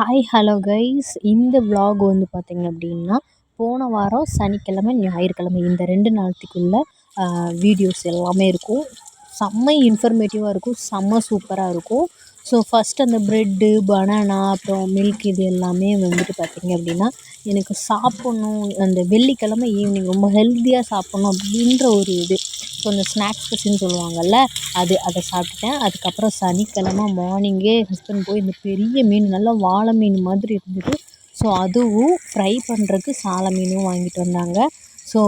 Hi hello guys, இந்த vlog வந்து பார்த்தீங்க அப்படின்னா, போன வாரம் சனிக்கிழமை ஞாயிற்றுக்கிழமை இந்த 2 நாளுக்குள்ள வீடியோஸ் எல்லாமே இருக்கும். செம்ம இன்ஃபர்மேட்டிவாக இருக்கும், செம்ம சூப்பராக இருக்கும். ஸோ ஃபஸ்ட் அந்த ப்ரெட்டு, பனானா, அப்புறம் மில்க் இது எல்லாமே வந்துட்டு பார்த்தீங்க அப்படின்னா, எனக்கு சாப்பிட்ணும், அந்த வெள்ளிக்கிழமை ஈவினிங் ரொம்ப ஹெல்த்தியாக சாப்பிட்ணும் அப்படின்ற ஒரு இது. ஸோ அந்த ஸ்நாக்ஸ் பஸ்ஸுன்னு சொல்லுவாங்கள்ல, அதை சாப்பிட்டுட்டேன். அதுக்கப்புறம் சனிக்கிழமை மார்னிங்கே ஹஸ்பண்ட் போய் இந்த பெரிய மீன், நல்லா வாளை மீன் மாதிரி இருந்தது. ஸோ அதுவும் ஃப்ரை பண்ணுறதுக்கு சால மீனும் வாங்கிட்டு வந்தாங்க. ஸோ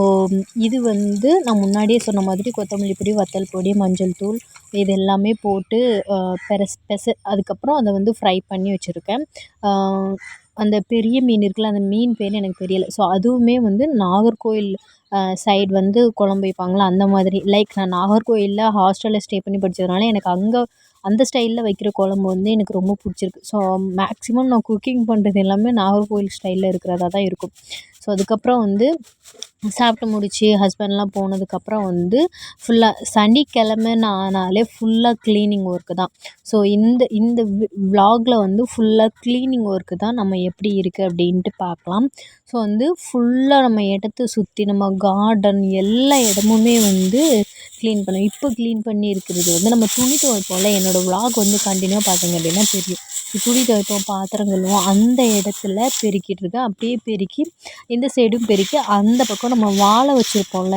இது வந்து நான் முன்னாடியே சொன்ன மாதிரி கொத்தமல்லி பொடி, வத்தல் பொடி, மஞ்சள் தூள் இது எல்லாமே போட்டு அதுக்கப்புறம் அதை வந்து ஃப்ரை பண்ணி வச்சுருக்கேன். அந்த பெரிய மீன் இருக்குல்ல, அந்த மீன் பேர் எனக்கு தெரியலை. ஸோ அதுவுமே வந்து நாகர்கோவில் சைடு வந்து குழம்பு வைப்பாங்களா அந்த மாதிரி. லைக் நான் நாகர்கோவிலில் ஹாஸ்டலில் ஸ்டே பண்ணி படித்ததுனால எனக்கு அங்கே அந்த ஸ்டைலில் வைக்கிற குழம்பு வந்து எனக்கு ரொம்ப பிடிச்சிருக்கு. ஸோ மேக்ஸிமம் நான் குக்கிங் பண்ணுறது எல்லாமே நாகர்கோவில் ஸ்டைலில் இருக்கிறதா தான் இருக்கும். ஸோ அதுக்கப்புறம் வந்து சாப்பிட்டு முடித்து ஹஸ்பண்ட்லாம் போனதுக்கப்புறம் வந்து ஃபுல்லாக சனிக்கிழமை ஆனாலே ஃபுல்லாக க்ளீனிங் ஒர்க்கு தான். ஸோ இந்த இந்த விலாகில் வந்து ஃபுல்லாக க்ளீனிங் ஒர்க்கு தான். நம்ம எப்படி இருக்குது அப்படின்ட்டு பார்க்கலாம். ஸோ வந்து ஃபுல்லாக நம்ம இடத்த சுற்றி நம்ம கார்டன் எல்லா இடமுமே வந்து க்ளீன் பண்ணோம். இப்போ க்ளீன் பண்ணி இருக்கிறது வந்து நம்ம துணி துவைப்போம்ல, என்னோடய விலாக் வந்து கண்டினியூவாக பார்த்தீங்க அப்படின்னா தெரியும். துணி துவைப்போம், பாத்திரம் கழுவோம், அந்த இடத்துல பெருக்கிட்டு இருக்கேன். அப்படியே பெருக்கி இந்த சைடும் பெருக்கி அந்த பக்கம் நம்ம வாழை வச்சுருப்போம்ல,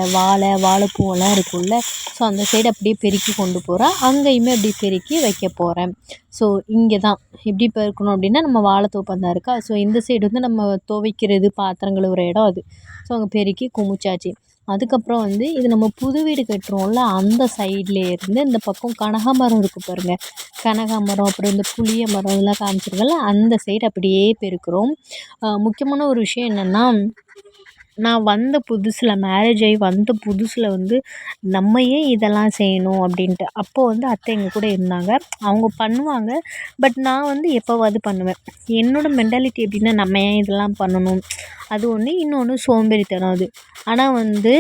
வாழைப்பூவெல்லாம் இருக்கும்ல, ஸோ அந்த சைடு அப்படியே பெருக்கி கொண்டு போகிறேன். அங்கேயுமே அப்படி பெருக்கி வைக்க போகிறேன். ஸோ இங்கே தான் எப்படி பெருக்கணும் அப்படின்னா, நம்ம வாழைத்தோப்பம் தான் இருக்கா. ஸோ இந்த சைடு வந்து நம்ம துவைக்கிறது, பாத்திரம் கழுவுற இடம் அது. ஸோ அங்கே பெருக்கி குமிச்சாச்சு. அதுக்கப்புறம் வந்து இது நம்ம புது வீடு கட்டுறோம்ல, அந்த சைட்லேருந்து இந்த பக்கம் கனகாமரம் இருக்குது பாருங்கள், கனகாமரம், அப்புறம் இந்த புளிய மரம் இதெல்லாம் காமிச்சிருக்கல, அந்த சைடு அப்படியே பெருக்கிறோம். முக்கியமான ஒரு விஷயம் என்னென்னா, நான் வந்த புதுசில் மேரேஜ் ஆகி வந்த புதுசில் வந்து நம்ம ஏன் இதெல்லாம் செய்யணும் அப்படின்ட்டு. அப்போது வந்து அத்தை எங்கள் கூட இருந்தாங்க, அவங்க பண்ணுவாங்க. பட் நான் வந்து எப்போவாது பண்ணுவேன். என்னோடய மென்டாலிட்டி எப்படின்னா, நம்ம ஏன் இதெல்லாம் பண்ணணும், அது ஒன்று. இன்னொன்று சோம்பேறித்தனம் அது. ஆனால் வந்து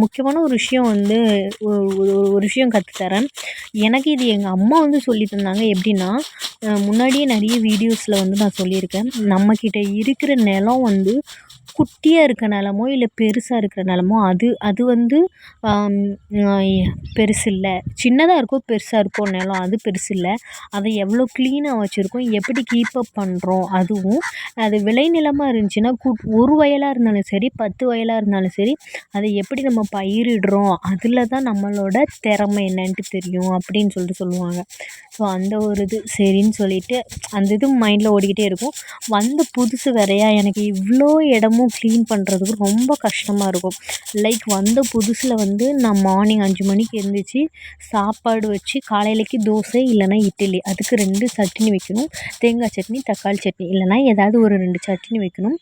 முக்கியமான ஒரு விஷயம் வந்து ஒரு விஷயம் கற்றுத்தரேன். எனக்கு இது எங்கள் அம்மா வந்து சொல்லி தந்தாங்க. எப்படின்னா, முன்னாடியே நிறைய வீடியோஸில் வந்து நான் சொல்லியிருக்கேன், நம்மக்கிட்ட இருக்கிற நிலம் வந்து குட்டியாக இருக்க நிலமோ இல்லை பெருசாக இருக்கிற நிலமோ அது வந்து பெருசு இல்லை. சின்னதாக இருக்கோ பெருசாக இருக்கோ நிலம், அது பெருசு இல்லை. அதை எவ்வளோ க்ளீனாக வச்சுருக்கோம், எப்படி கீப்பப் பண்ணுறோம். அதுவும் அது விளைநிலமாக இருந்துச்சுன்னா ஒரு வயலாக இருந்தாலும் சரி, 10 வயலாக இருந்தாலும் சரி, அதை எப்படி நம்ம பயிரிடுறோம், அதில் தான் நம்மளோட திறமை என்னன்ட்டு தெரியும் அப்படின்னு சொல்லுவாங்க. ஸோ அந்த ஒரு இது சரின்னு சொல்லிவிட்டு அந்த இது மைண்டில் ஓடிக்கிட்டே இருக்கும். வந்த புதுசு வேறையா, எனக்கு இவ்வளோ இடமும் க்ளீன் பண்ணுறதுக்கு ரொம்ப கஷ்டமாக இருக்கும். லைக் வந்த புதுசில் வந்து நான் மார்னிங் 5 மணிக்கு எழுந்திரிச்சி சாப்பாடு வச்சு, காலையிலக்கு தோசை இல்லைனா இட்லி, அதுக்கு 2 சட்னி வைக்கணும், தேங்காய் சட்னி, தக்காளி சட்னி, இல்லைனா ஏதாவது ஒரு 2 சட்னி வைக்கணும்.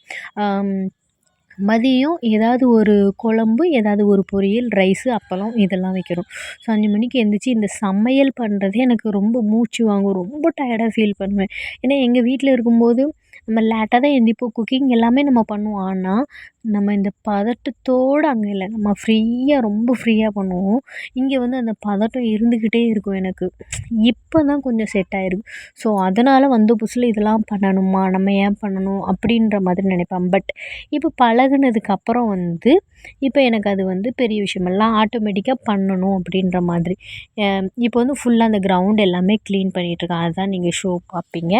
மதியம் ஏதாவது ஒரு குழம்பு, ஏதாவது ஒரு பொரியல், ரைஸு, அப்பளம் இதெல்லாம் வைக்கணும். ஸோ 5 மணிக்கு எழுந்திரிச்சி இந்த சமையல் பண்ணுறதே எனக்கு ரொம்ப மூச்சு வாங்கும், ரொம்ப டயர்டாக ஃபீல் பண்ணுவேன். ஏன்னா எங்கள் வீட்டில் இருக்கும்போது நம்ம லேட்டாக தான் எழுந்திரிப்போம், குக்கிங் எல்லாமே நம்ம பண்ணுவோம். ஆனால் நம்ம இந்த பதட்டத்தோடு அங்கே இல்லை, நம்ம ரொம்ப ஃப்ரீயாக பண்ணுவோம். இங்கே வந்து அந்த பதட்டம் இருந்துக்கிட்டே இருக்கும் எனக்கு. இப்போ தான் கொஞ்சம் செட் ஆகிருக்கு. ஸோ அதனால் வந்த புதுசில் இதெல்லாம் பண்ணணுமா, நம்ம ஏன் பண்ணணும் அப்படின்ற மாதிரி நினைப்பேன். பட் இப்போ பழகுனதுக்கப்புறம் வந்து இப்போ எனக்கு அது வந்து பெரிய விஷயமெல்லாம் ஆட்டோமேட்டிக்காக பண்ணணும் அப்படின்ற மாதிரி. இப்போ வந்து ஃபுல்லாக அந்த கிரவுண்ட் எல்லாமே க்ளீன் பண்ணிகிட்ருக்கேன். அதுதான் நீங்கள் ஷோ பார்ப்பீங்க.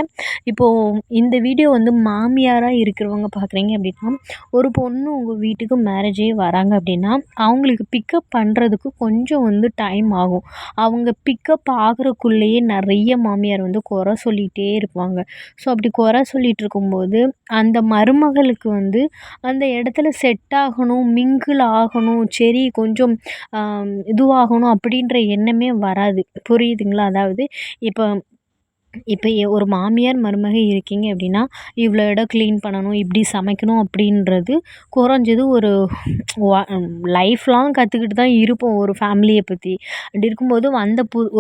இப்போது இந்த வீடியோ வந்து மாமியாராக இருக்கிறவங்க பார்க்குறீங்க அப்படின்னா, ஒரு பொண்ணு உங்கள் வீட்டுக்கு மேரேஜே வராங்க அப்படின்னா, அவங்களுக்கு பிக்கப் பண்ணுறதுக்கு கொஞ்சம் வந்து டைம் ஆகும். அவங்க பிக்கப் ஆகுறக்குள்ளேயே நிறைய மாமியார் வந்து குறை சொல்லிகிட்டே இருப்பாங்க. ஸோ அப்படி குறை சொல்லிகிட்டு இருக்கும்போது அந்த மருமகளுக்கு வந்து அந்த இடத்துல செட் ஆகணும், மிங்கிள் ஆகணும், சரி கொஞ்சம் இதுவாகணும் அப்படின்ற எண்ணமே வராது. புரியுதுங்களா? அதாவது இப்போ ஒரு மாமியார் மருமக இருக்கீங்க அப்படின்னா, இவ்வளோ இடம் க்ளீன் பண்ணணும், இப்படி சமைக்கணும் அப்படின்றது குறைஞ்சது ஒரு லைஃப் லாங் கற்றுக்கிட்டு தான் இருப்போம் ஒரு ஃபேமிலியை பற்றி. அப்படி இருக்கும்போது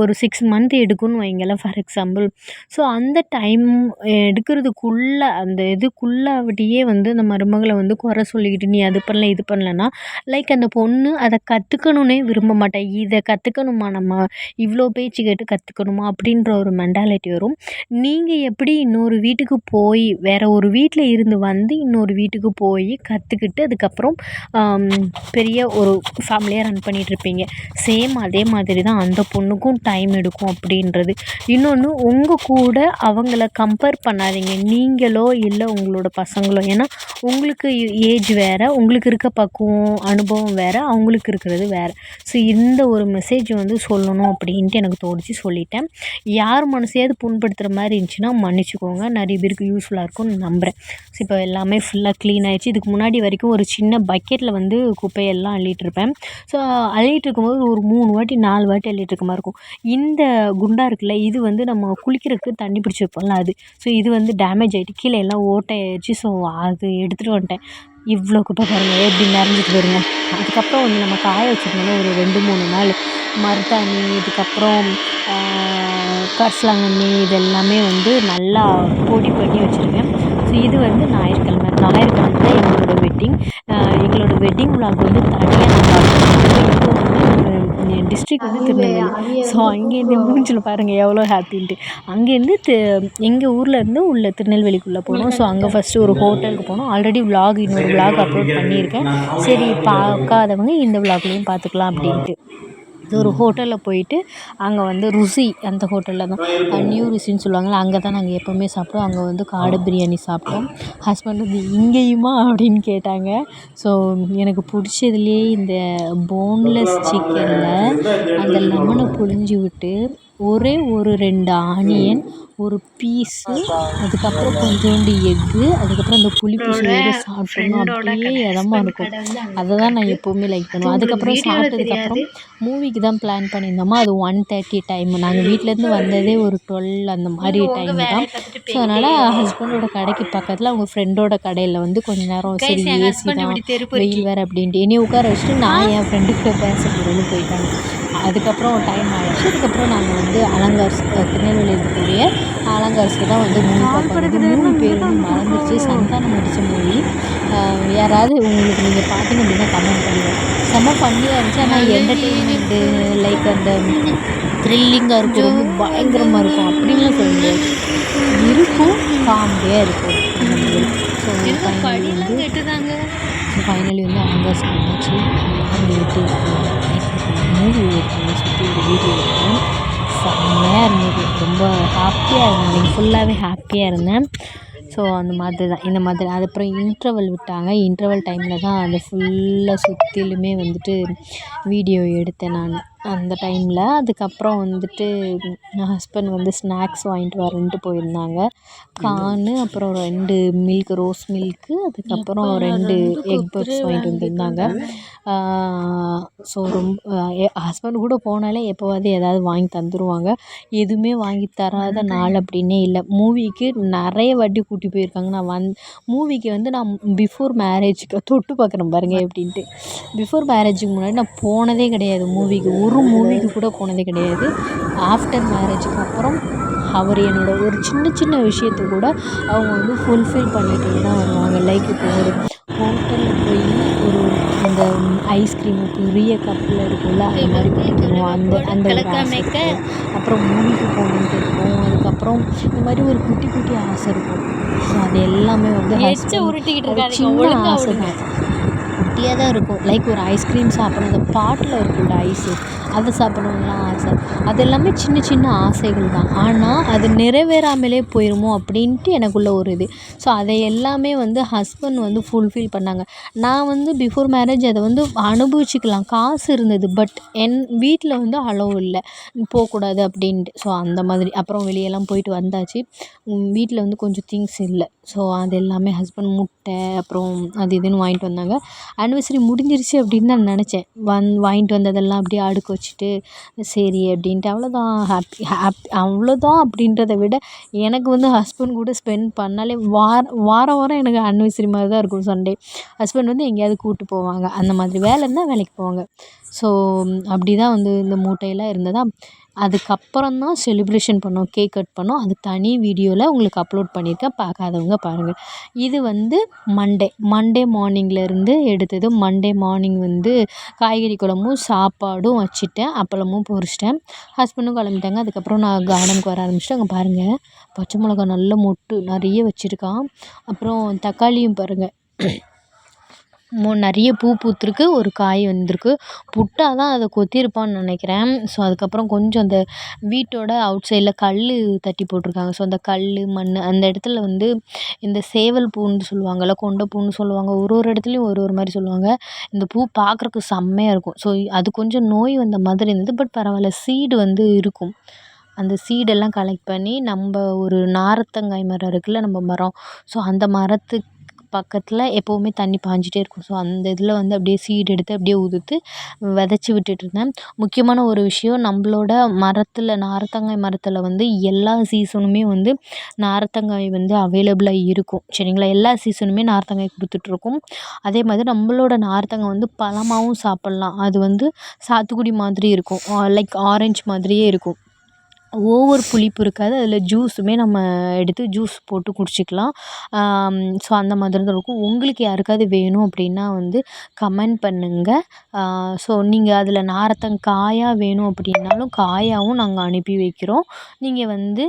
ஒரு 6 மந்த் எடுக்கும்னு வைங்களேன், ஃபார் எக்ஸாம்பிள். ஸோ அந்த டைம் எடுக்கிறதுக்குள்ளே அந்த இதுக்குள்ளாவட்டியே வந்து அந்த மருமகளை வந்து குறை சொல்லிக்கிட்டு, நீ அது பண்ணல இது பண்ணலன்னா, லைக் அந்த பொண்ணு அதை கற்றுக்கணுன்னே விரும்ப மாட்டா. இதை கற்றுக்கணுமா, நம்ம இவ்வளோ பேச்சு கேட்டு கற்றுக்கணுமா அப்படின்ற ஒரு மென்டாலிட்டி வரும். வரும். நீங்கள் எப்படி இன்னொரு வீட்டுக்கு போய் வேறு ஒரு வீட்டில் இருந்து வந்து இன்னொரு வீட்டுக்கு போய் கற்றுக்கிட்டு அதுக்கப்புறம் பெரிய ஒரு ஃபேமிலியாக ரன் பண்ணிகிட்ருப்பீங்க. சேம் அதே மாதிரி தான் அந்த பொண்ணுக்கும் டைம் எடுக்கும் அப்படின்றது. இன்னொன்று, உங்கள் கூட அவங்கள கம்பேர் பண்ணாதீங்க. நீங்களோ இல்லை உங்களோட பசங்களோ. ஏன்னா உங்களுக்கு ஏஜ் வேறு, உங்களுக்கு இருக்க பக்குவம் அனுபவம் வேறு, அவங்களுக்கு இருக்கிறது வேறு. ஸோ இந்த ஒரு மெசேஜ் வந்து சொல்லணும் அப்படின்ட்டு எனக்கு தோணுச்சு, சொல்லிட்டேன். யார் மனசையாவது புண்படுத்துகிற மாதிரி இருந்துச்சுன்னா மன்னிச்சுக்கோங்க. நிறைய பேருக்கு யூஸ்ஃபுல்லாக இருக்கும்னு நம்புகிறேன். ஸோ இப்போ எல்லாமே ஃபுல்லாக க்ளீன் ஆகிடுச்சு. இதுக்கு முன்னாடி வரைக்கும் ஒரு சின்ன பக்கெட்டில் வந்து குப்பையெல்லாம் அள்ளிகிட்ருப்பேன். ஸோ அள்ளிகிட்டு இருக்கும்போது ஒரு 3 வாட்டி 4 வாட்டி அள்ளிகிட்டு இருக்க மாதிரி இருக்கும். இந்த குண்டா இருக்குல்ல, இது வந்து நம்ம குளிக்கிறதுக்கு தண்ணி பிடிச்சி வைப்போம்ல அது. ஸோ இது வந்து டேமேஜ் ஆகிட்டு கீழே எல்லாம் ஓட்டை ஆயிடுச்சு. ஸோ அது எடுத்துகிட்டு வந்துட்டேன். இவ்வளோ குப்பை பாருங்கள் எப்படி நிறைஞ்சிட்டு வருங்க. அதுக்கப்புறம் வந்து நம்ம காய வச்சுருந்தோம்னா ஒரு 2-3 நாள் மருதாணி, இதுக்கப்புறம் கரிசலாங்கண்ணி இதெல்லாமே வந்து நல்லா பொடி பண்ணி வச்சுருக்கேன். ஸோ இது வந்து ஞாயிற்றுக்கிழமை தான் எங்களோட வெட்டிங். எங்களோட வெட்டிங் விலாக் வந்து தனியாக நாங்கள் டிஸ்ட்ரிக் வந்து திருநெல்வேலி. ஸோ அங்கேருந்து மூஞ்சில் பாருங்கள் எவ்வளோ ஹாப்பின்ட்டு. அங்கேருந்து எங்கள் ஊர்லேருந்து உள்ள திருநெல்வேலிக்குள்ளே போனோம். ஸோ அங்கே ஃபஸ்ட்டு ஒரு ஹோட்டலுக்கு போனோம். ஆல்ரெடி இன்னொரு விலாக் அப்லோட் பண்ணியிருக்கேன். சரி பார்க்காதவங்க இந்த விலாக்லேயும் பார்த்துக்கலாம் அப்படின்ட்டு ஒரு ஹோட்டலில் போயிட்டு அங்கே வந்து ருசி, அந்த ஹோட்டலில் தான் நியூ ருசின்னு சொல்லுவாங்கள்ல, அங்கே தான் நாங்கள் எப்போவுமே சாப்பிட்டோம். அங்கே வந்து காடை பிரியாணி சாப்பிட்டோம். ஹஸ்பண்ட் வந்து இங்கேயுமா அப்படின்னு கேட்டாங்க. ஸோ எனக்கு பிடிச்சதுலேயே இந்த போன்லெஸ் சிக்கனில் அந்த லெமனை புழிஞ்சு விட்டு ஒரே ஒரு 2 ஆனியன், ஒரு பீஸு, அதுக்கப்புறம் கொஞ்சோண்டு எக்கு, அதுக்கப்புறம் அந்த புளிப்பு சுவையோடு சாப்பிட்டோம்னா அப்படியே இதமாக இருக்கும். அதை தான் நான் எப்போவுமே லைக் பண்ணுவேன். அதுக்கப்புறம் சாப்பிட்டதுக்கப்புறம் மூவிக்கு தான் பிளான் பண்ணியிருந்தோமா. அது 1:30 டைம். நாங்கள் வீட்டிலேருந்து வந்ததே ஒரு 12 அந்த மாதிரி டைம் தான். ஸோ அதனால் ஹஸ்பண்டோட கடைக்கு பக்கத்தில் அவங்க ஃப்ரெண்டோட கடையில் வந்து கொஞ்சம் நேரம் சரி ஏசி தான், வெயில் வேறு அப்படின்ட்டு என்னையை உட்கார வச்சுட்டு நான் என் ஃப்ரெண்டுக்கிட்ட பேச போகிறேன்னு போயிட்டாங்க. அதுக்கப்புறம் டைம் ஆகிடுச்சு. அதுக்கப்புறம் நாங்கள் வந்து அலங்கார்ஸ், திருநெல்வேலி இருக்கக்கூடிய அலங்கார்ஸ்க்கு தான் வந்து மூவி பார்க்க வந்தது. மூவி பேர் வந்து மறந்துடுச்சு, சந்தானம் நடித்த மூவி. யாராவது உங்களுக்கு நீங்கள் பார்த்தீங்க அப்படின்னா கமெண்ட் பண்ணுங்கள். செம்ம ஃபன்னியாக இருந்துச்சு. ஆனால் என்டர்டெயின்மெண்ட்டு லைக் அந்த த்ரில்லிங்காக இருக்கும், ரொம்ப பயங்கரமாக இருக்கும் அப்படின்லாம் சொல்ல முடியாது. இருக்கும், காமெடியாக இருக்கும் அந்த மாதிரி. ஸோ ஃபைனலி வந்து அலங்கார்ஸ்க்கு வந்தாச்சு. மூவி சுற்றி ஒரு வீடியோ எடுத்தேன். செம்மையாக இருந்தது, ரொம்ப ஹாப்பியாக இருந்தேன். அன்றைக்கி ஃபுல்லாகவே ஹாப்பியாக இருந்தேன். ஸோ அந்த மாதிரி தான், இந்த மாதிரி. அதுக்கப்புறம் இன்டர்வல் விட்டாங்க. இன்டர்வல் டைமில் தான் அந்த ஃபுல்லாக சுற்றிலுமே வந்துட்டு வீடியோ எடுத்தேன் நான் அந்த டைமில். அதுக்கப்புறம் வந்துட்டு என் ஹஸ்பண்ட் வந்து ஸ்நாக்ஸ் வாங்கிட்டு வரேன்ட்டு போயிருந்தாங்க. கார்னு, அப்புறம் 2 மில்க், ரோஸ் மில்க்கு, அதுக்கப்புறம் 2 எக் பப்ஸ் வாங்கிட்டு வந்திருந்தாங்க. ஸோ ஹஸ்பண்ட் கூட போனாலே எப்போவாவது ஏதாவது வாங்கி தந்துடுவாங்க. எதுவுமே வாங்கி தராத நாள் அப்படின்னே இல்லை. மூவிக்கு நிறைய வாட்டி கூட்டி போயிருக்காங்க. நான் மூவிக்கு வந்து நான் பிஃபோர் மேரேஜுக்கு தொட்டு பார்க்குறேன் பாருங்கள் எப்படின்ட்டு. பிஃபோர் மேரேஜுக்கு முன்னாடி நான் போனதே கிடையாது மூவிக்கு. ஒரு மூவிக்கு கூட போனதே கிடையாது. ஆஃப்டர் மேரேஜுக்கு அப்புறம் அவர் என்னோட ஒரு சின்ன சின்ன விஷயத்தை கூட அவங்க வந்து ஃபுல்ஃபில் பண்ணிட்டு தான் வருவாங்க. லைக் இப்போ ஒரு ஹோட்டலில் போய் ஒரு அந்த ஐஸ்கிரீமு பெரிய கப்பில் இருக்கும்ல, அந்த மாதிரி குடிக்கணும், அந்த ஒரு ஆசை இருக்கும். அப்புறம் மூவிக்கு போகணுன்ட்டு இருக்கும். அதுக்கப்புறம் இந்த மாதிரி ஒரு குட்டி குட்டி ஆசை இருக்கும். ஸோ அது எல்லாமே வந்து சின்ன ஆசை தான், குட்டியாக தான் இருக்கும். லைக் ஒரு ஐஸ்கிரீம் சாப்பிடணும், அந்த பாட்டில் இருக்குல்ல ஐஸு, அதை சாப்பிடணும்லாம் ஆசை. அது எல்லாமே சின்ன சின்ன ஆசைகள் தான். ஆனால் அது நிறைவேறாமலே போயிடுமோ அப்படின்ட்டு எனக்குள்ள ஒரு இது. ஸோ அதை எல்லாமே வந்து ஹஸ்பண்ட் வந்து ஃபுல்ஃபில் பண்ணாங்க. நான் வந்து பிஃபோர் மேரேஜ் அதை வந்து அனுபவிச்சுக்கலாம், காசு இருந்தது. பட் என் வீட்டில் வந்து அலோவ் இல்லை, போகக்கூடாது அப்படின்ட்டு. ஸோ அந்த மாதிரி. அப்புறம் வெளியெல்லாம் போயிட்டு வந்தாச்சு. வீட்டில் வந்து கொஞ்சம் திங்ஸ் இல்லை. ஸோ அது எல்லாமே ஹஸ்பண்ட் முட்டை அப்புறம் அது இதுன்னு வாங்கிட்டு வந்தாங்க. ஆனிவர்சரி முடிஞ்சிருச்சு அப்படின்னு தான் நினச்சேன். வாங்கிட்டு வந்ததெல்லாம் அப்படியே அடுக்க வச்சுட்டு சரி அப்படின்ட்டு அவ்வளோதான். அவ்வளோதான் அப்படின்றத விட எனக்கு வந்து ஹஸ்பண்ட் கூட ஸ்பெண்ட் பண்ணாலே வாரம் எனக்கு ஆனிவர்சரி மாதிரி தான் இருக்கும். சண்டே ஹஸ்பண்ட் வந்து எங்கேயாவது கூப்பிட்டு போவாங்க, அந்த மாதிரி. வேலைன்னா வேலைக்கு போவாங்க. ஸோ அப்படி தான் வந்து இந்த மூட்டையெல்லாம் இருந்ததா. அதுக்கப்புறம் தான் செலிப்ரேஷன் பண்ணோம், கேக் கட் பண்ணோம். அது தனி வீடியோவில் உங்களுக்கு அப்லோட் பண்ணியிருக்கேன், பார்க்காதவங்க பாருங்கள். இது வந்து மண்டே மார்னிங்லேருந்து எடுத்தது. மண்டே மார்னிங் வந்து காய்கறி குழம்பும் சாப்பாடும் வச்சுட்டேன், அப்பளமும் பொரிச்சிட்டேன். ஹஸ்பண்டும் கிளம்பிட்டாங்க. அதுக்கப்புறம் நான் கார்டனுக்கு வர ஆரம்பிச்சிட்டேன். அங்கே பாருங்கள், பச்சை மிளகா நல்ல மொட்டு நிறைய வச்சுருக்கான். அப்புறம் தக்காளியும் பாருங்கள், நிறைய பூ பூத்திருக்கு, ஒரு காய் வந்திருக்கு. புட்டா தான் அதை கொத்தியிருப்பான்னு நினைக்கிறேன். ஸோ அதுக்கப்புறம் கொஞ்சம் அந்த வீட்டோட அவுட் சைடில் கல் தட்டி போட்டிருக்காங்க. ஸோ அந்த கல் மண் அந்த இடத்துல வந்து இந்த சேவல் பூன்னு சொல்லுவாங்கள்ல, கொண்டை பூன்னு சொல்லுவாங்க, ஒரு ஒரு இடத்துலையும் ஒரு ஒரு மாதிரி சொல்லுவாங்க. இந்த பூ பார்க்குறக்கு செம்மையாக இருக்கும். ஸோ அது கொஞ்சம் நோய் வந்த மாதிரி இருந்தது. பட் பரவாயில்ல, சீடு வந்து இருக்கும். அந்த சீடெல்லாம் கலெக்ட் பண்ணி நம்ம ஒரு நாரத்தங்காய் மரம் இருக்குல்ல, நம்ம மரம், ஸோ அந்த மரத்துக்கு பக்கத்தில் எப்போவுமே தண்ணி பாய்ஞ்சிட்டே இருக்கும். ஸோ அந்த இதில் வந்து அப்படியே சீடு எடுத்து அப்படியே உதுத்து விதைச்சி விட்டுட்டுருந்தேன். முக்கியமான ஒரு விஷயம், நம்மளோட மரத்தில், நாரத்தங்காய் மரத்தில் வந்து எல்லா சீசனுமே வந்து நாரத்தங்காய் வந்து அவைலபிளாக இருக்கும். சரிங்களா, எல்லா சீசனுமே நார்த்தங்காய் கொடுத்துட்ருக்கும். அதே மாதிரி நம்மளோட நார்த்தங்காய் வந்து பழமாவும் சாப்பிட்லாம். அது வந்து சாத்துக்குடி மாதிரி இருக்கும், லைக் ஆரஞ்சு மாதிரியே இருக்கும். ஓவர் புளிப்பு இருக்காது. அதில் ஜூஸுமே நம்ம எடுத்து ஜூஸ் போட்டு குடிச்சிக்கலாம். ஸோ அந்த மாதிரி தான் இருக்கும். உங்களுக்கு யாருக்காவது வேணும் அப்படின்னா வந்து கமெண்ட் பண்ணுங்கள். ஸோ நீங்கள் அதில் நாரத்தங்காயாக வேணும் அப்படின்னாலும் காயாகவும் நாங்கள் அனுப்பி வைக்கிறோம். நீங்கள் வந்து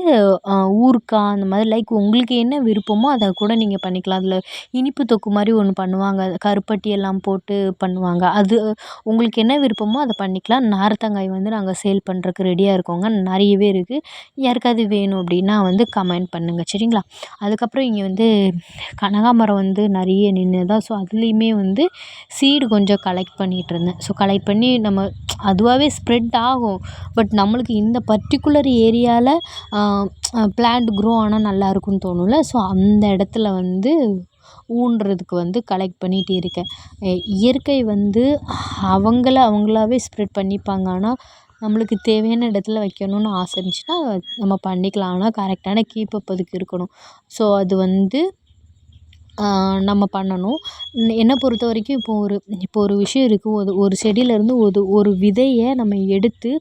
ஊறுகாய் அந்த மாதிரி லைக் உங்களுக்கு என்ன விருப்பமோ அதை கூட நீங்கள் பண்ணிக்கலாம். அதில் இனிப்பு தொக்கு மாதிரி ஒன்று பண்ணுவாங்க, கருப்பட்டி எல்லாம் போட்டு பண்ணுவாங்க. அது உங்களுக்கு என்ன விருப்பமோ அதை பண்ணிக்கலாம். நார்த்தங்காய் வந்து நாங்கள் சேல் பண்ணுறக்கு ரெடியாக இருக்கோங்க, நிறையவே இருக்குது. யாருக்காவது வேணும் அப்படின்னா வந்து கமெண்ட் பண்ணுங்கள், சரிங்களா. அதுக்கப்புறம் இங்கே வந்து கனகாமரம் வந்து நிறைய நின்றுதா. ஸோ அதுலேயுமே வந்து சீடு கொஞ்சம் கலெக்ட் பண்ணிகிட்டு இருந்தேன். ஸோ கலெக்ட் பண்ணி நம்ம அதுவாகவே ஸ்ப்ரெட் ஆகும். பட் நம்மளுக்கு இந்த பர்டிகுலர் ஏரியாவில் பிளான்ட் க்ரோ ஆனால் நல்லாயிருக்குன்னு தோணும்ல, ஸோ அந்த இடத்துல வந்து ஊன்றதுக்கு வந்து கலெக்ட் பண்ணிகிட்டு இருக்கேன். இயற்கை வந்து அவங்களாவே ஸ்ப்ரெட் பண்ணிப்பாங்க. ஆனால் நம்மளுக்கு தேவையான இடத்துல வைக்கணும்னு ஆசை இருந்துச்சுன்னா நம்ம பண்ணிக்கலாம். ஆனால் கரெக்டான கீப்பப் அதுக்கு இருக்கணும். ஸோ அது வந்து நம்ம பண்ணணும். என்னை பொறுத்த வரைக்கும் இப்போ ஒரு விஷயம் இருக்குது. ஒரு செடியிலேருந்து ஒரு விதையை நம்ம எடுத்து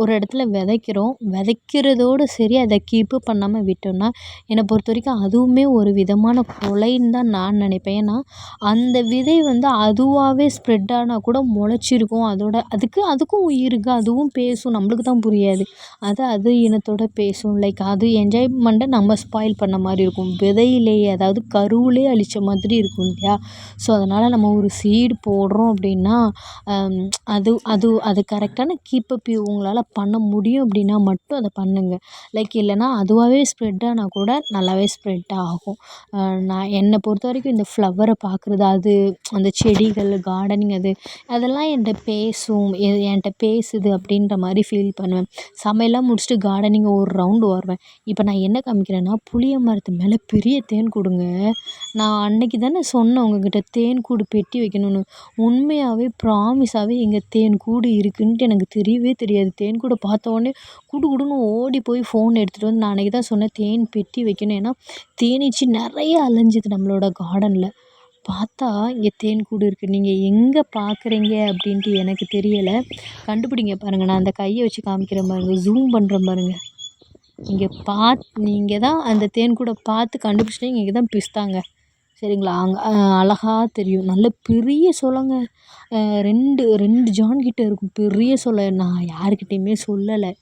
ஒரு இடத்துல விதைக்கிறோம். விதைக்கிறதோடு சரி, அதை கீப்பப் பண்ணாமல் விட்டோம்னா என்னை பொறுத்த வரைக்கும் அதுவுமே ஒரு விதமான கொலைன்னு தான் நான் நினைப்பேன். ஏன்னா அந்த விதை வந்து அதுவாகவே ஸ்ப்ரெட் ஆனால் கூட முளைச்சிருக்கும். அதுக்கும் உயிர் இருக்குது, அதுவும் பேசும், நம்மளுக்கு தான் புரியாது. அது இனத்தோட பேசும். லைக் அது என்ஜாய்மெண்ட்டை நம்ம ஸ்பாயில் பண்ண மாதிரி இருக்கும். விதையிலேயே, அதாவது கருவிலே அழித்த மாதிரி இருக்கும் இல்லையா. ஸோ அதனால் நம்ம ஒரு சீடு போடுறோம் அப்படின்னா அது கரெக்டான கீப்பப் உங்களால் பண்ண முடியும் அப்படின்னா மட்டும் அதை பண்ணுங்கள். லைக் இல்லைனா அதுவாகவே ஸ்ப்ரெட் ஆனால் கூட நல்லாவே ஸ்ப்ரெட் ஆகும். நான் என்னை பொறுத்த வரைக்கும் இந்த ஃப்ளவரை பார்க்குறது, அது அந்த செடிகள், கார்டனிங், அதெல்லாம் என்கிட்ட பேசுது அப்படின்ற மாதிரி ஃபீல் பண்ணுவேன். சமையல்லாம் முடிச்சுட்டு கார்டனிங் ஒரு ரவுண்டு வருவேன். இப்போ நான் என்ன காமிக்கிறேன்னா, புளிய மரத்து மேலே பெரிய தேன் கூடுங்க. நான் அன்னைக்கு தானே சொன்னேன் உங்ககிட்ட தேன் கூடு பெட்டி வைக்கணும்னு. உண்மையாகவே ப்ராமிஸாகவே இங்கே தேன் கூடு இருக்குன்ட்டு எனக்கு தெரியவே தெரியாது. தேன் கூடை பார்த்த உடனே குடுகுடுன்னு ஓடி போய் ஃபோன் எடுத்துகிட்டு வந்து நான் அன்னைக்கு தான் சொன்னேன் தேன் பெட்டி வைக்கணும். ஏன்னா தேனீச்சி நிறைய அலைஞ்சுது நம்மளோட கார்டனில். பார்த்தா இங்கே தேன் கூடு இருக்குது. நீங்கள் எங்கே பார்க்குறீங்க அப்படின்ட்டு எனக்கு தெரியலை. கண்டுபிடிங்க பாருங்கள். நான் அந்த கையை வச்சு காமிக்கிறேன் பாருங்கள், ஜூம் பண்ணுறேன் பாருங்கள். நீங்கள் தான் அந்த தேன் கூடை பார்த்து கண்டுபிடிச்சிட்டீங்க. இங்கே தான் பிஸ்தாங்க, சரிங்களா. அங்கே அழகா தெரியும். நல்ல பெரிய சொலைங்க. 2 ஜான் கிட்ட இருக்கும், பெரிய சொலை. நான் யாருக்கிட்டேயுமே சொல்லலை.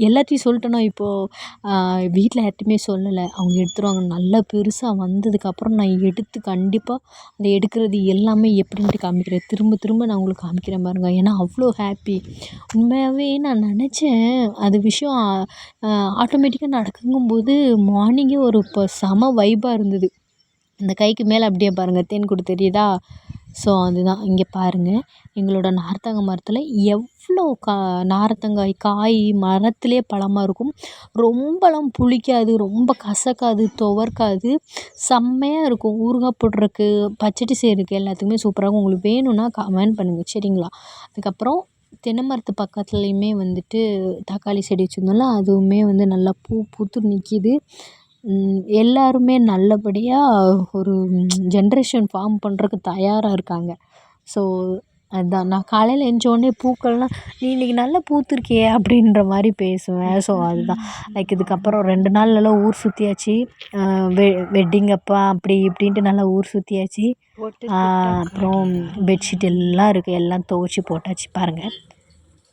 எல்லாத்தையும் சொல்லிட்டேனோ இப்போது. வீட்டில் யார்கிட்டையுமே சொல்லலை. அவங்க எடுத்துருவாங்க. நல்லா பெருசாக வந்ததுக்கப்புறம் நான் எடுத்து கண்டிப்பாக அதை எடுக்கிறது எல்லாமே எப்படின்ட்டு காமிக்கிறேன். திரும்ப திரும்ப நான் உங்களுக்கு காமிக்கிறேன் பாருங்க. ஏன்னா அவ்வளோ ஹாப்பி. உண்மையாகவே நான் நினச்சேன் அது விஷயம் ஆட்டோமேட்டிக்காக நடக்குங்கும்போது மார்னிங்கே ஒரு செம வைப்பாக இருந்தது. அந்த கைக்கு மேலே அப்படியே பாருங்கள் தேன் கூடு தெரியுதா. ஸோ அதுதான் இங்கே பாருங்கள், எங்களோட நார்த்தங்காய் மரத்தில் எவ்வளோ நார்த்தங்காய் காய் மரத்துலேயே பழமாக இருக்கும். ரொம்பலாம் புளிக்காது, ரொம்ப கசக்காது, துவர்க்காது, செம்மையாக இருக்கும். ஊறுகாய் போடுறக்கு, பச்சடி செய்கிறதுக்கு எல்லாத்துக்குமே சூப்பராக இருக்கும். உங்களுக்கு வேணும்னா கமெண்ட் பண்ணுங்கள், சரிங்களா. அதுக்கப்புறம் தென்னை மரத்து பக்கத்துலேயுமே வந்துட்டு தக்காளி செடி வச்சுருந்தோம்ல, அதுவுமே வந்து நல்லா பூ பூத்து நிற்கிது. எல்லாருமே நல்லபடியாக ஒரு ஜென்ரேஷன் ஃபார்ம் பண்ணுறக்கு தயாராக இருக்காங்க. ஸோ அதுதான் நான் காலையில் எழுந்திரிச்சோடனே பூக்கள்லாம் நீ இன்றைக்கி நல்லா பூத்துருக்கியே அப்படின்ற மாதிரி பேசுவேன். ஸோ அதுதான் லைக் இதுக்கப்புறம் 2 நாள் நல்லா ஊர் சுற்றியாச்சு. வெட்டிங் அப்போ அப்படி இப்படின்ட்டு நல்லா ஊர் சுற்றியாச்சு. அப்புறம் பெட்ஷீட் எல்லாம் இருக்குது, எல்லாம் துவச்சி போட்டாச்சு. பாருங்கள்,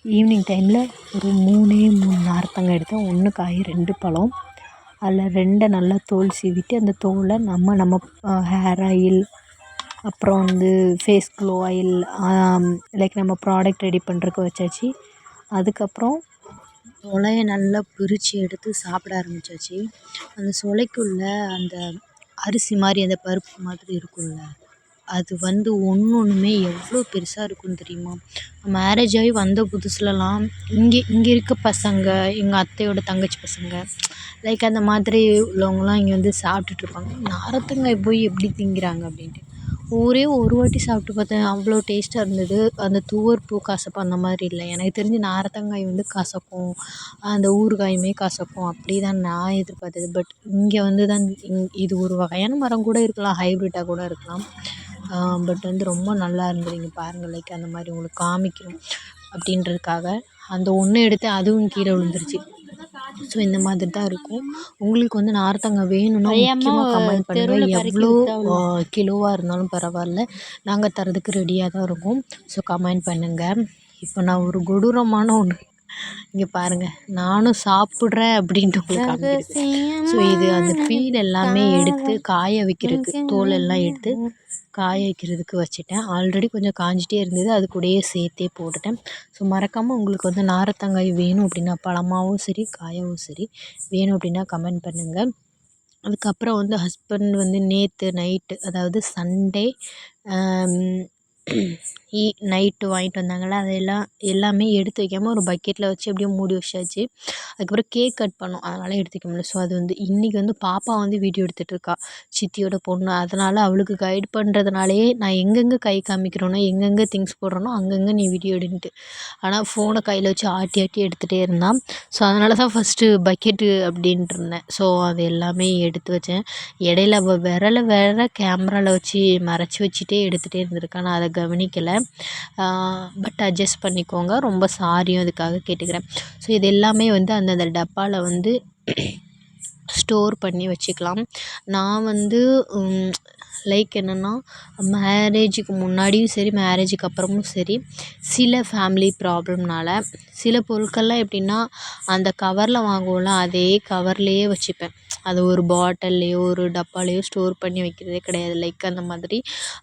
ஈவினிங் டைமில் ஒரு 3 நார்த்தங்காய் எடுத்தேன். 1 காய் 2 பழம். அதில் 2 நல்லா தோல் சீவிட்டு அந்த தோலை நம்ம ஹேர் ஆயில், அப்புறம் ஃபேஸ் க்ளோ ஆயில், லைக் நம்ம ப்ராடக்ட் ரெடி பண்ணுறதுக்கு வச்சாச்சு. அதுக்கப்புறம் சொலையை நல்லா பிரித்து எடுத்து சாப்பிட ஆரம்பித்தாச்சு. அந்த சொலைக்குள்ளே அந்த அரிசி மாதிரி அந்த பருப்பு மாதிரி இருக்கும்ல, அது ஒன்றுமே எவ்வளோ பெருசாக இருக்குன்னு தெரியுமா? மேரேஜ் ஆகி வந்த புதுசுலலாம் இங்கே இருக்க பசங்க, எங்கள் அத்தையோட தங்கச்சி பசங்க, லைக் அந்த மாதிரி உள்ளவங்களாம் இங்கே சாப்பிட்டுட்ருப்பாங்க. நாரத்தங்காய் போய் எப்படி திங்கிறாங்க அப்படின்ட்டு ஒரே ஒரு வாட்டி சாப்பிட்டு பார்த்தேன். அவ்வளோ டேஸ்ட்டாக இருந்தது. அந்த துவர்ப்பு கசப்பு அந்த மாதிரி இல்லை. எனக்கு தெரிஞ்சு நாரத்தங்காய் கசக்கும், அந்த ஊறுகாயுமே கசக்கும் அப்படி தான் நான் எதிர்பார்த்தது. பட் இங்கே தான் இது ஒரு வகையான மரம் கூட இருக்கலாம், ஹைப்ரிட்டாக கூட இருக்கலாம். பட் ரொம்ப நல்லா இருந்தது. இங்கே பாருங்கள், லைக் அந்த மாதிரி உங்களுக்கு காமிக்கணும் அப்படின்றதுக்காக அந்த ஒன்று எடுத்து அதுவும் கீழே விழுந்துருச்சு. ஸோ இந்த மாதிரி தான் இருக்கும். உங்களுக்கு நார்த்தங்காய் வேணும்னா முக்கியமாக கமெண்ட் பண்ணுங்கள். எவ்வளோ கிலோவாக இருந்தாலும் பரவாயில்ல, நாங்கள் தரதுக்கு ரெடியாக தான் இருக்கோம். ஸோ கமெண்ட் பண்ணுங்கள். இப்போ நான் ஒரு கொடூரமான ஒன்று இங்கே பாருங்கள், நானும் சாப்பிட்றேன் அப்படின்ட்டு உங்களுக்கு காமிக்கிறேன். ஸோ இது அந்த பீல் எல்லாமே எடுத்து காய வைக்கிறதுக்கு, தோல் எல்லாம் எடுத்து காய வைக்கிறதுக்கு வச்சுட்டேன். ஆல்ரெடி கொஞ்சம் காஞ்சிட்டே இருந்தது, அது கூடயே சேர்த்தே போட்டுட்டேன். ஸோ மறக்காமல் உங்களுக்கு நார்த்தங்காய் வேணும் அப்படின்னா, பழமாகவும் சரி காயாகவும் சரி வேணும் அப்படின்னா கமெண்ட் பண்ணுங்கள். அதுக்கப்புறம் ஹஸ்பண்ட் நேற்று நைட்டு, அதாவது சண்டே நைட்டு வாங்கிட்டு வந்தாங்கள, அதெல்லாம் எல்லாமே எடுத்து வைக்காமல் ஒரு பக்கெட்டில் வச்சு அப்படியே மூடி வச்சாச்சு. அதுக்கப்புறம் கேக் கட் பண்ணோம், அதனால் எடுத்து வைக்க முடியல. ஸோ அது இன்றைக்கி பாப்பா வீடியோ எடுத்துகிட்ருக்கா, சித்தியோட பொண்ணு. அதனால் அவளுக்கு கைட் பண்ணுறதுனாலே நான் எங்கெங்கே கை காமிக்கிறோனோ, எங்கெங்கே திங்ஸ் போடுறோனோ அங்கங்கே நீ வீடியோ எடுன்ட்டு. ஆனால் ஃபோனை கையில் வச்சு ஆட்டி ஆட்டி எடுத்துகிட்டே இருந்தான். ஸோ அதனால தான் ஃபஸ்ட்டு பக்கெட்டு அப்படின்ட்டு இருந்தேன். ஸோ அது எல்லாமே எடுத்து வச்சேன். இடையில அவள் விரலை வேற கேமராவில் வச்சு மறைச்சி வச்சுட்டே எடுத்துகிட்டே இருந்திருக்கா, நான் அதை கவனிக்கலை. பட் அட்ஜஸ்ட் பண்ணிக்கோங்க, ரொம்ப சாரியும் அதுக்காக கேட்டுக்கிறேன். ஸோ இது எல்லாமே அந்தந்த டப்பாவில் ஸ்டோர் பண்ணி வச்சுக்கலாம். நான் லைக் என்னென்னா, மேரேஜுக்கு முன்னாடியும் சரி மேரேஜுக்கு அப்புறமும் சரி சில ஃபேமிலி ப்ராப்ளம்னால சில பொருட்கள்லாம் எப்படின்னா அந்த கவரில் வாங்குவோம்ல, அதே கவர்லேயே வச்சுப்பேன். அது ஒரு பாட்டில்லையோ ஒரு டப்பாலையோ ஸ்டோர் பண்ணி வைக்கிறதே கிடையாது. லைக் அந்த மாதிரி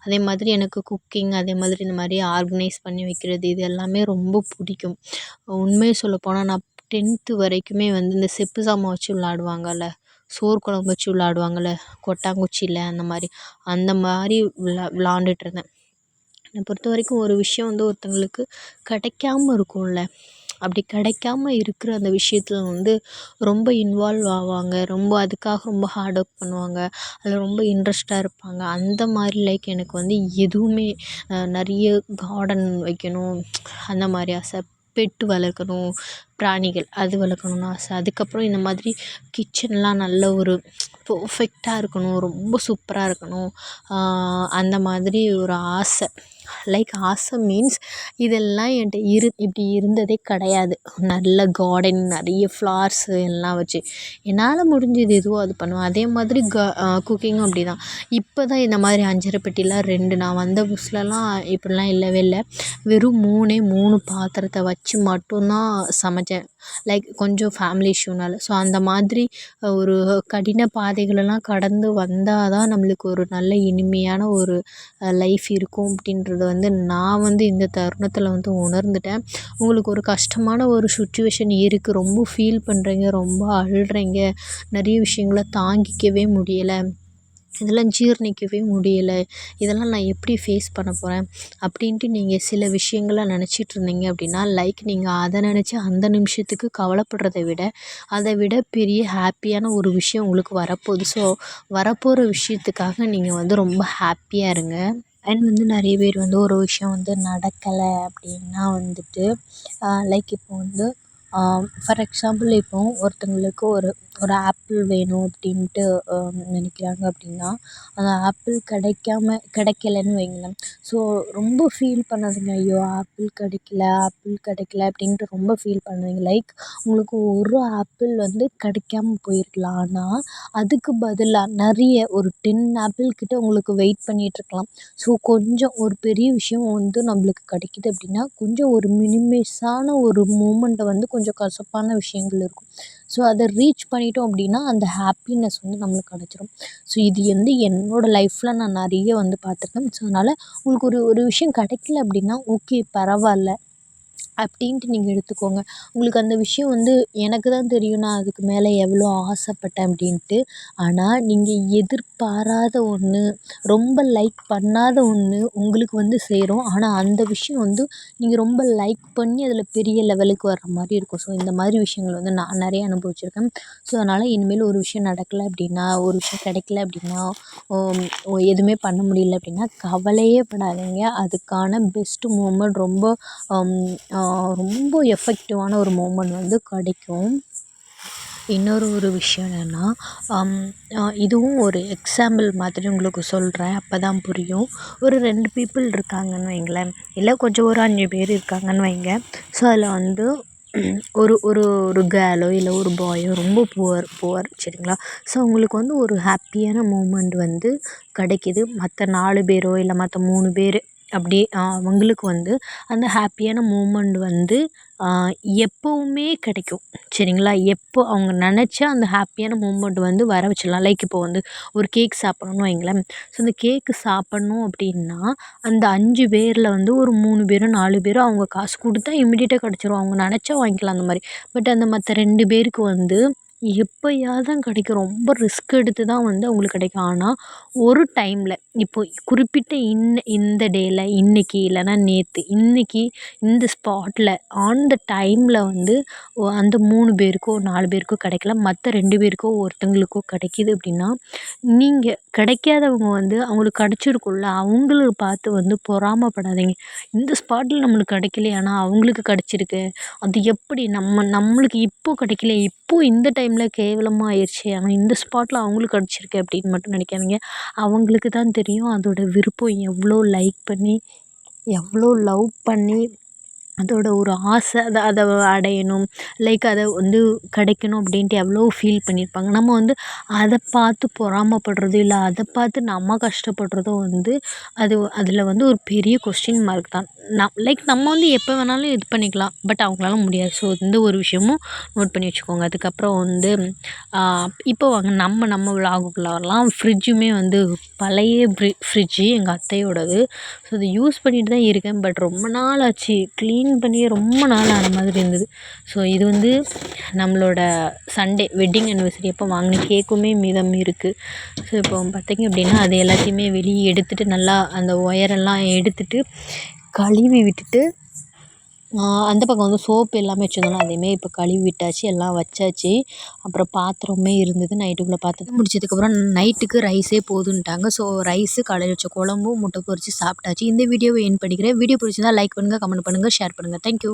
அதே மாதிரி எனக்கு குக்கிங், அதே மாதிரி இந்த மாதிரி ஆர்கனைஸ் பண்ணி வைக்கிறது, இது எல்லாமே ரொம்ப பிடிக்கும். உண்மையை சொல்லப்போனால் நான் 10th வரைக்குமே இந்த செப்பு சாமான் வச்சு விளாடுவாங்கள்ல, சோறு குழம்பு வச்சு விளாடுவாங்கள்ல கொட்டாங்குச்சியில், அந்த மாதிரி விளாண்டுட்டு இருந்தேன். என்னை பொறுத்த வரைக்கும் ஒரு விஷயம் ஒருத்தங்களுக்கு கிடைக்காம இருக்கும்ல, அப்படி கிடைக்காம இருக்கிற அந்த விஷயத்தில் ரொம்ப இன்வால்வ் ஆவாங்க, ரொம்ப அதுக்காக ரொம்ப ஹார்ட் ஒர்க் பண்ணுவாங்க, அதில் ரொம்ப இன்ட்ரெஸ்ட்டாக இருப்பாங்க. அந்த மாதிரி லைக் எனக்கு எதுவுமே நிறைய கார்டன் வைக்கணும் அந்த மாதிரி ஆசை, பெட்டு வளர்க்கணும், பிராணிகள் அது வளர்க்கணுன்னு ஆசை. அதுக்கப்புறம் இந்த மாதிரி கிச்சன்லாம் நல்ல ஒரு பர்ஃபெக்டாக இருக்கணும், ரொம்ப சூப்பராக இருக்கணும், அந்த மாதிரி ஒரு ஆசை. லைக் ஆசை மீன்ஸ் இதெல்லாம் என்கிட்ட இப்படி இருந்ததே கிடையாது. நல்ல கார்டன், நிறைய ஃப்ளார்ஸு எல்லாம் வச்சு என்னால் முடிஞ்சது எதுவோ அது பண்ணுவேன். அதே மாதிரி குக்கிங்கும் அப்படி தான். இப்போ தான் இந்த மாதிரி அஞ்சரை பெட்டிலாம் 2 நான் வந்த புதுசுலலாம் இப்படிலாம் இல்லவே இல்லை. வெறும் 3 பாத்திரத்தை வச்சு மட்டும்தான் சமைச்சேன். லைக் கொஞ்சம் ஃபேமிலி இஷ்யூனால. ஸோ அந்த மாதிரி ஒரு கடின பாதைகளெல்லாம் கடந்து வந்தால் தான் நம்மளுக்கு ஒரு நல்ல இனிமையான ஒரு லைஃப் இருக்கும் அப்படின்றத நான் இந்த தருணத்தில் உணர்ந்துட்டேன். உங்களுக்கு ஒரு கஷ்டமான ஒரு சுச்சுவேஷன் இருக்குது, ரொம்ப ஃபீல் பண்ணுறீங்க, ரொம்ப அழுறீங்க, நிறைய விஷயங்கள தாங்கிக்கவே முடியலை, இதெல்லாம் ஜீரணிக்கவே முடியலை, இதெல்லாம் நான் எப்படி ஃபேஸ் பண்ண போகிறேன் அப்படின்ட்டு நீங்கள் சில விஷயங்கள நினச்சிட்டு இருந்தீங்க அப்படின்னா, லைக் நீங்கள் அதை நினச்சி அந்த நிமிஷத்துக்கு கவலைப்படுறத விட அதை விட பெரிய ஹாப்பியான ஒரு விஷயம் உங்களுக்கு வரப்போகுது. ஸோ வரப்போகிற விஷயத்துக்காக நீங்கள் ரொம்ப ஹாப்பியாக இருங்க. அண்ட் நிறைய பேர் ஒரு விஷயம் நடக்கலை அப்படின்னா லைக் இப்போ ஃபார் எக்ஸாம்பிள் இப்போ ஒருத்தங்களுக்கு ஒரு ஒரு ஆப்பிள் வேணும் அப்படின்ட்டு நினைக்கிறாங்க அப்படின்னா அந்த ஆப்பிள் கிடைக்கலன்னு வைங்களேன். ஸோ ரொம்ப ஃபீல் பண்ணாதீங்க. ஐயோ! ஆப்பிள் கிடைக்கல அப்படின்ட்டு ரொம்ப ஃபீல் பண்ணாதீங்க. லைக் உங்களுக்கு ஒரு ஆப்பிள் வந்து கிடைக்காம போயிருக்கலாம். ஆனால் அதுக்கு பதிலா நிறைய ஒரு 10 ஆப்பிள் கிட்ட உங்களுக்கு வெயிட் பண்ணிகிட்ருக்கலாம். ஸோ கொஞ்சம் ஒரு பெரிய விஷயம் வந்து நம்மளுக்கு கிடைக்குது அப்படின்னா கொஞ்சம் ஒரு மினிமைஸான ஒரு மூமெண்ட்டை வந்து கொஞ்சம் கசப்பான விஷயங்கள் இருக்கும். ஸோ அதை ரீச் பண்ணிட்டோம் அப்படின்னா அந்த ஹாப்பினஸ் வந்து நம்மளுக்கு கிடச்சிரும். ஸோ இது வந்து என்னோடய லைஃப்பில் நான் நிறைய வந்து பார்த்துருக்கேன். ஸோ அதனால் உங்களுக்கு ஒரு ஒரு விஷயம் கிடைக்கல அப்படின்னா ஓகே பரவாயில்ல அப்படின்ட்டு நீங்கள் எடுத்துக்கோங்க. உங்களுக்கு அந்த விஷயம் வந்து எனக்கு தான் தெரியும் நான் அதுக்கு மேலே எவ்வளோ ஆசைப்பட்டேன் அப்படின்ட்டு. ஆனால் நீங்கள் எதிர்பாராத ஒன்று, ரொம்ப லைக் பண்ணாத ஒன்று உங்களுக்கு வந்து சேரும். ஆனால் அந்த விஷயம் வந்து நீங்கள் ரொம்ப லைக் பண்ணி அதில் பெரிய லெவலுக்கு வர்ற மாதிரி இருக்கும். ஸோ இந்த மாதிரி விஷயங்கள் வந்து நான் நிறைய அனுபவிச்சிருக்கேன். ஸோ அதனால் இனிமேல் ஒரு விஷயம் நடக்கலை அப்படின்னா, ஒரு விஷயம் கிடைக்கல அப்படின்னா, எதுவுமே பண்ண முடியல அப்படின்னா கவலையே படாதீங்க. அதுக்கான பெஸ்ட் மூமெண்ட் ரொம்ப ரொம்ப எஃபெக்டிவான ஒரு மூமெண்ட் வந்து கிடைக்கும். இன்னொரு விஷயம் என்னென்னா இதுவும் ஒரு எக்ஸாம்பிள் மாதிரி உங்களுக்கு சொல்கிறேன். அப்போ தான் புரியும். ஒரு 2 பீப்புள் இருக்காங்கன்னு வைங்களேன். இல்லை கொஞ்சம் ஒரு 5 பேர் இருக்காங்கன்னு வைங்க. ஸோ அதில் வந்து ஒரு ஒரு ஒரு கேர்ளோ இல்லை ஒரு பாயோ ரொம்ப புவர் சரிங்களா. ஸோ அவங்களுக்கு வந்து ஒரு ஹாப்பியான மூமெண்ட் வந்து கிடைக்கிது. மற்ற 4 பேரோ இல்லை மற்ற 3 பேர் அப்படியே அவங்களுக்கு வந்து அந்த ஹாப்பியான மூமெண்ட் வந்து எப்போவுமே கிடைக்கும் சரிங்களா. எப்போ அவங்க நினச்சா அந்த ஹாப்பியான மூமெண்ட் வந்து வர வச்சிடலாம். லைக் இப்போ வந்து ஒரு கேக் சாப்பிட்றோன்னு வைங்களேன். ஸோ அந்த கேக்கு சாப்பிட்ணும் அப்படின்னா அந்த 5 பேரில் வந்து ஒரு 3 பேரோ 4 பேரோ அவங்க காசு கொடுத்தா இமிடியேட்டாக கிடச்சிரும். அவங்க நினச்சா வாங்கிக்கலாம் அந்த மாதிரி. பட் அந்த மற்ற 2 பேருக்கு வந்து எப்போயாவது தான் கிடைக்கும். ரொம்ப ரிஸ்க் எடுத்து தான் வந்து அவங்களுக்கு கிடைக்கும். ஆனால் ஒரு டைமில் இப்போ குறிப்பிட்ட இந்த டேயில் இன்றைக்கி இல்லைன்னா நேற்று இன்றைக்கி இந்த ஸ்பாட்டில் ஆன் த டைமில் வந்து அந்த 3 பேருக்கோ 4 பேருக்கோ கிடைக்கல. மற்ற 2 பேருக்கோ ஒருத்தங்களுக்கோ கிடைக்கிது அப்படின்னா நீங்கள் கிடைக்காதவங்க வந்து அவங்களுக்கு கிடச்சிருக்கும்ல அவங்கள பார்த்து வந்து பொறாமைப்படாதீங்க. இந்த ஸ்பாட்டில் நம்மளுக்கு கிடைக்கலையே ஆனால் அவங்களுக்கு கிடச்சிருக்கு. அது எப்படி நம்மளுக்கு இப்போ கிடைக்கல, இப்போ இந்த டைமில் கேவலமாக ஆயிடுச்சு. ஆனால் இந்த ஸ்பாட்டில் அவங்களுக்கு கிடச்சிருக்கு அப்படின்னு மட்டும் நினைக்காதீங்க. அவங்களுக்கு தான் தெரியும் அதோட விருப்பம் எவ்வளோ லைக் பண்ணி, எவ்வளோ லவ் பண்ணி, அதோட ஒரு ஆசை அதை அடையணும். லைக் அதை வந்து கிடைக்கணும் அப்படின்ட்டு எவ்வளோ ஃபீல் பண்ணியிருப்பாங்க. நம்ம வந்து அதை பார்த்து பொறாமைப்படுறதோ இல்லை அதை பார்த்து நம்ம கஷ்டப்படுறதோ வந்து அதில் வந்து ஒரு பெரிய கொஸ்டின் மார்க் தான். லைக் நம்ம வந்து எப்போ வேணாலும் இது பண்ணிக்கலாம். பட் அவங்களால முடியாது. ஸோ இந்த ஒரு விஷயமும் நோட் பண்ணி வச்சுக்கோங்க. அதுக்கப்புறம் வந்து இப்போ வாங்க நம்ம விலாகுக்குள்ள வரலாம். ஃப்ரிட்ஜுமே வந்து பழைய ஃப்ரிட்ஜு எங்கள் அத்தையோடது. ஸோ அதை யூஸ் பண்ணிட்டு தான் இருக்கேன். பட் ரொம்ப நாள் ஆச்சு. க்ளீன் பண்ணியே ரொம்ப நாள் ஆன மாதிரி இருந்தது. ஸோ இது வந்து நம்மளோட சண்டே வெட்டிங் ஆனிவர்சரி அப்போ வாங்கின கேக்குமே மீதம் இருக்குது. ஸோ இப்போ பார்த்திங்க அப்படின்னா அது எல்லாத்தையுமே வெளியே எடுத்துகிட்டு நல்லா அந்த ஒயரெல்லாம் எடுத்துகிட்டு கழுவி விட்டுட்டு அந்த பக்கம் வந்து சோப்பு எல்லாமே வச்சுருந்தோம்ல அதையுமே இப்போ கழுவி விட்டாச்சு. எல்லாம் வச்சாச்சு. அப்புறம் பாத்திரமே இருந்தது. நைட்டுக்குள்ளே பாத்திரம் முடிச்சதுக்கப்புறம் நைட்டுக்கு ரைஸே போதுன்ட்டாங்க. ஸோ ரைஸு, காலையில் வச்ச குழம்பும், முட்டை பொரிச்சு சாப்பிட்டாச்சு. இந்த வீடியோவை எண்ட் பண்ணிக்கிறேன். வீடியோ பிடிச்சிருந்தா லைக் பண்ணுங்கள், கமெண்ட் பண்ணுங்கள், ஷேர் பண்ணுங்கள். தேங்க்யூ.